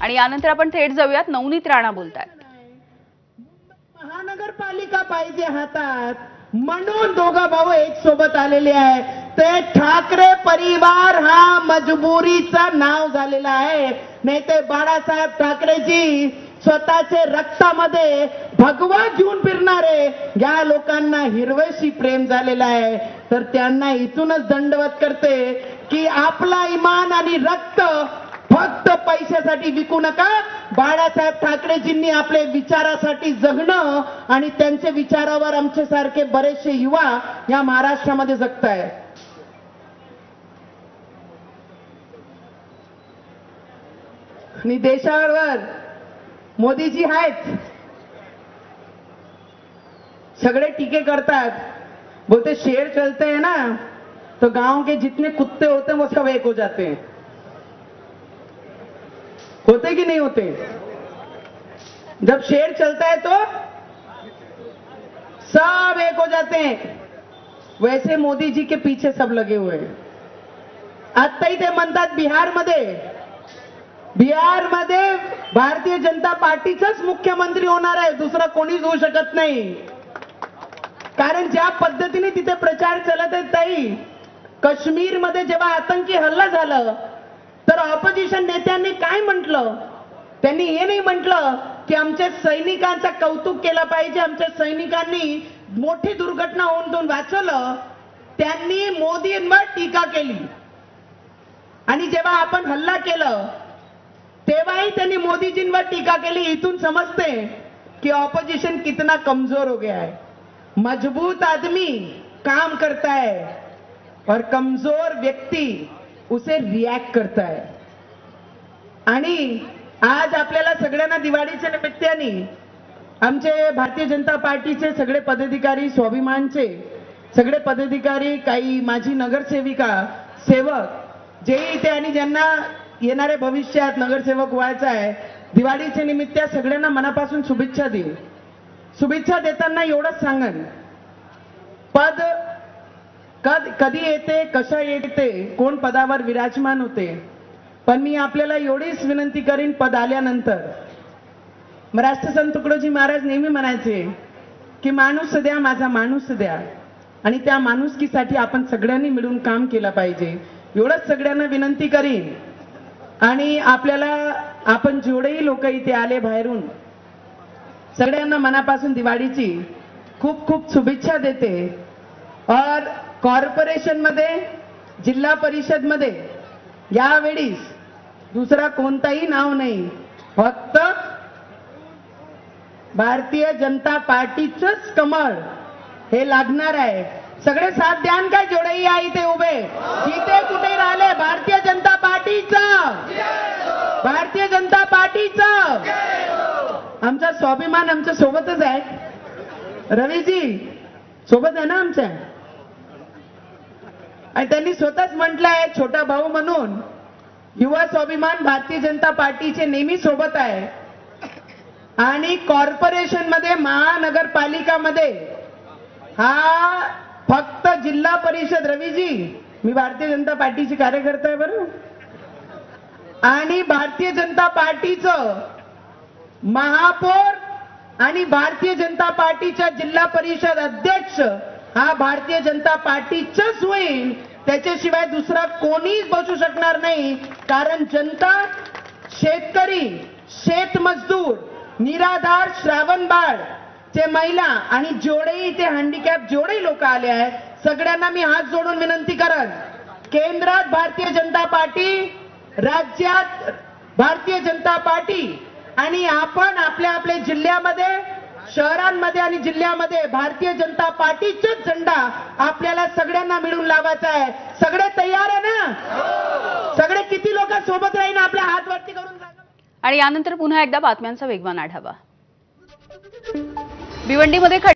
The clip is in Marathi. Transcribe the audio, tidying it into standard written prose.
आणि यानंतर आपण थेट जाऊयात, नवनीत राणा बोलतात। महानगरपालिका पाहिजे हातात म्हणून दोघं भाऊ एक सोबत आलेले आहे। ते ठाकरे परिवार हा मजबुरीचा नाव झालेला आहे, नाही ते बाळासाहेब ठाकरेजी स्वतःचे रक्तामध्ये भगवा घेऊन फिरणारे या लोकांना हिरवेशी प्रेम झालेला आहे। तर त्यांना इथूनच दंडवत करते की आपला इमान आणि रक्त फक्त पैशासाठी विकू नका। बाळासाहेब ठाकरेजींनी आपले विचारासाठी जगणं आणि त्यांच्या विचारावर आमचे सारखे बरेचसे युवा या महाराष्ट्रामध्ये जगतायत। आणि देशावर मोदीजी आहेत, सगळे टीके करतात, बोलते शेर चलते हैं ना तो गांव के जितने कुत्ते होते हैं वो सब एक हो जाते हैं। होते कि नहीं होते? जब शेर चलता है तो सब एक हो जाते हैं, वैसे मोदी जी के पीछे सब लगे हुए हैं। आत्ताही ते म्हणतात बिहारमध्ये भारतीय जनता पार्टीचाच मुख्यमंत्री होणार आहे, दुसरा कोणीच होऊ शकत नाही। कारण ज्या पद्धतीने तिथे प्रचार चालत आहे ताई, काश्मीरमध्ये जेव्हा आतंकी हल्ला झाला तर ऑपोजिशन नेत्यांनी काय म्हटलं? त्यांनी हे नाही म्हटलं की आमच्या सैनिकांचं कौतुक केलं पाहिजे, आमच्या सैनिकांनी मोठी दुर्घटना होऊन वाचवलं। त्यांनी मोदींवर टीका केली आणि जेव्हा आपण हल्ला केलं तेव्हाही त्यांनी मोदीजींवर टीका केली। इथून समजते कि ऑपोजिशन कितना कमजोर हो गया है। मजबूत आदमी काम करता है और कमजोर व्यक्ति उसे रिएक्ट करता है। आणि आज आपल्याला सगळ्यांना दिवाळीच्या निमित्ताने आमचे भारतीय जनता पार्टीचे सगळे पदाधिकारी, स्वाभिमानचे सगळे पदाधिकारी, काही माझी नगरसेविका सेवक जे इथे आणि ज्यांना येणारे भविष्यात नगरसेवक व्हायचं आहे, दिवाळीच्या निमित्त सगळ्यांना मनापासून शुभेच्छा देईन। शुभेच्छा देताना एवढंच सांगन, पद कधी येते, कशा येते, कोण पदावर विराजमान होते, पण मी आपल्याला एवढीच विनंती करीन, पद आल्यानंतर राष्ट्रसंत तुकडोजी महाराज नेहमी म्हणायचे की माणूस द्या, माझा माणूस द्या, आणि त्या माणुसकीसाठी आपण सगळ्यांनी मिळून काम केलं पाहिजे, एवढंच सगळ्यांना विनंती करीन। आणि आपल्याला आपण जेवढेही लोक इथे आले बाहेरून, सगळ्यांना मनापासून दिवाळीची खूप खूप शुभेच्छा देते। और कॉर्पोरेशन मध्ये, जिल्हा परिषद मध्ये यावेळी दुसरा कोणताही नाव नाही, फक्त भारतीय जनता पार्टीचंच कमळ हे लागणार आहे। सगळे साथ द्यान काय? जेवढेही आहे इथे उभे, जिथे कुठे राहिले, भारतीय जनता पार्टीचं, भारतीय जनता पार्टीचं। आमचा स्वाभिमान आमच्या सोबतच आहे, रवीजी सोबत आहे ना आमच्या, आणि त्यांनी स्वतःच म्हटलंय छोटा भाऊ म्हणून, युवा स्वाभिमान भारतीय जनता पार्टीचे नेहमी सोबत आहे। आणि कॉर्पोरेशन मध्ये, महानगरपालिकामध्ये हा फक्त जिल्हा परिषद, रवीजी मी भारतीय जनता पार्टीची कार्यकर्ता आहे बरं, आणि भारतीय जनता पार्टीचं महापौर आणि भारतीय जनता पार्टीचा जिल्हा परिषद अध्यक्ष हा भारतीय जनता पार्टीचाच होईल, त्याच्याशिवाय दुसरा कोणीच बसू शकणार नाही। कारण जनता, शेतकरी, शेतमजदूर, निराधार, श्रावणबाळ चे महिला आणि जेवढेही इथे हँडिकॅप जेवढे लोक आले आहेत, सगळ्यांना मी हात जोडून विनंती करन, केंद्रात भारतीय जनता पार्टी, राज्यात भारतीय जनता पार्टी, आणि आपण आपल्या आपल्या जिल्ह्यामध्ये, शहरांमध्ये आणि जिल्ह्यामध्ये भारतीय जनता पार्टीचाच झेंडा आपल्याला सगळ्यांना मिळून लावायचा आहे। सगळे तयार आहे ना? सगळे किती लोक सोबत राहीन आपल्या हात वरती करून सांगा। आणि यानंतर पुन्हा एकदा बातम्यांचा वेगवान आढावा। भिवंडीमध्ये